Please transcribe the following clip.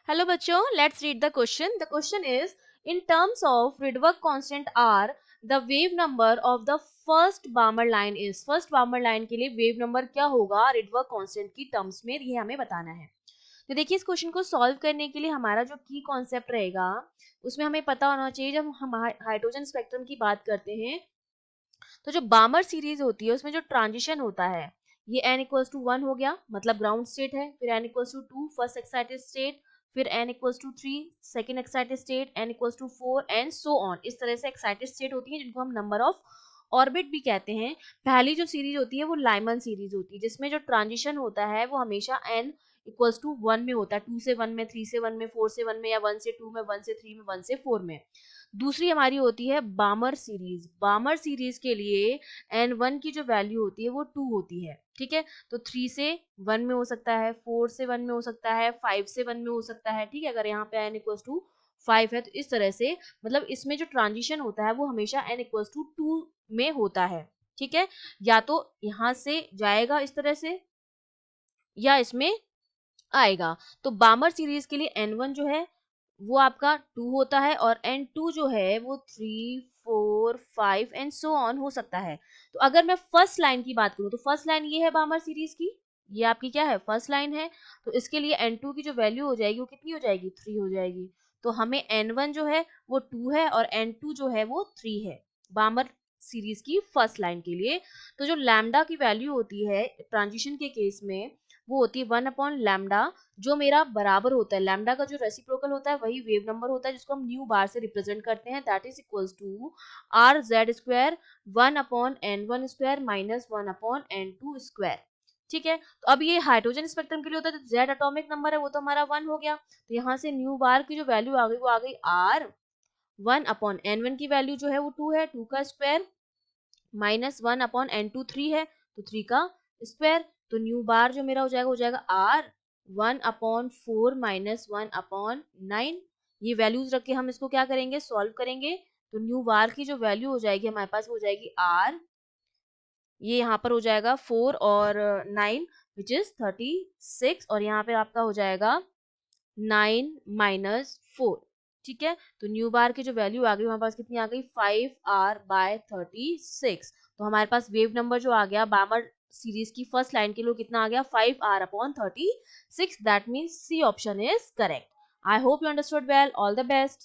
Hello बच्चों, let's read the question. The question is, in terms of Rydberg constant R, the wave number of the first Balmer line is. First Balmer line के लिए wave number क्या होगा Rydberg constant की terms में, ये हमें बताना है. तो देखिए इस क्वेश्चन को सॉल्व करने के लिए हमारा जो की कॉन्सेप्ट रहेगा उसमें हमें पता होना चाहिए. जब हम हाइड्रोजन स्पेक्ट्रम की बात करते हैं तो जो बामर सीरीज होती है उसमें जो ट्रांजिशन होता है ये n इक्वल्स टू 1 हो गया, मतलब ग्राउंड स्टेट है. फिर n equals to 2 first excited state, फिर n equals to 3 second excited state, n equals to 4 and so on. इस तरह से एक्साइटेड स्टेट होती है जिनको हम नंबर ऑफ ऑर्बिट भी कहते हैं. पहली जो सीरीज होती है वो लाइमन सीरीज होती है जिसमें जो ट्रांजिशन होता है वो हमेशा n इक्वल्स टू 1 में होता है, 2 से 1 में, 3 से 1 में, 4 से 1 में, या 1 से 2 में, 1 से 3 में, 1 से 4 में. दूसरी हमारी होती है बामर सीरीज. बामर सीरीज के लिए n1 की जो वैल्यू होती है वो 2 होती है. ठीक है, तो 3 से 1 में हो सकता है, 4 से 1 में हो सकता है, 5 से 1 में हो सकता है. ठीक है, अगर यहाँ पे n इक्वल्स टू 5 है तो इस तरह से मतलब इसमें जो ट्रांजिशन होता है वो हमेशा n इक्वल्स टू 2 में होता है. ठीक है, या तो यहाँ से जाएगा इस तरह से या इसमें आएगा. तो बामर सीरीज के लिए n1 जो है वो आपका 2 होता है और n2 जो है वो 3, 4, 5 एंड सो ऑन हो सकता है. तो अगर मैं फर्स्ट लाइन की बात करूं तो फर्स्ट लाइन ये है बामर सीरीज की, ये आपकी क्या है फर्स्ट लाइन है. तो इसके लिए n2 की जो वैल्यू हो जाएगी वो कितनी हो जाएगी 3 हो जाएगी. तो हमें n1 जो है वो 2 है और n2 जो है वो 3 है बामर सीरीज की फर्स्ट लाइन के लिए. तो जो लैम्डा की वैल्यू होती है ट्रांजिशन के केस में वो होती है 1 अपॉन लैम्डा, जो मेरा बराबर होता है लैम्डा का जो रेसिप्रोकल होता है वही वेव नंबर होता है जिसको हम न्यू बार से रिप्रेजेंट करते हैं. That is equals to R Z square 1 upon n1 square minus 1 upon n2 square. ठीक है, तो अब ये हाइड्रोजन स्पेक्ट्रम के लिए होता है तो जेड एटॉमिक नंबर है वो तो हमारा 1 हो गया. तो यहाँ से न्यू बार की जो वैल्यू आ गई वो आ गई आर 1 अपॉन n1 की वैल्यू जो है वो 2 है, 2 का स्क्वायर माइनस 1 अपॉन n2 3 है तो 3 का स्क्वायर. तो न्यू बार जो मेरा हो जाएगा आर 1 अपॉन 4 माइनस 1 अपॉन 9. ये वैल्यूज रख के हम इसको क्या करेंगे सॉल्व करेंगे. तो न्यू बार की जो वैल्यू हो जाएगी हमारे पास हो जाएगी आर, ये यहाँ पर हो जाएगा 4 और 9 विच इज 36 और यहाँ पे आपका हो जाएगा 9 माइनस 4. ठीक है, तो न्यू बार की जो वैल्यू आ गई हमारे पास कितनी आ गई 5r/36. तो हमारे पास वेव नंबर जो आ गया बामर सीरीज की फर्स्ट लाइन के लिए कितना आ गया 5r/36. That means C option is correct. I hope you understood well. All the best.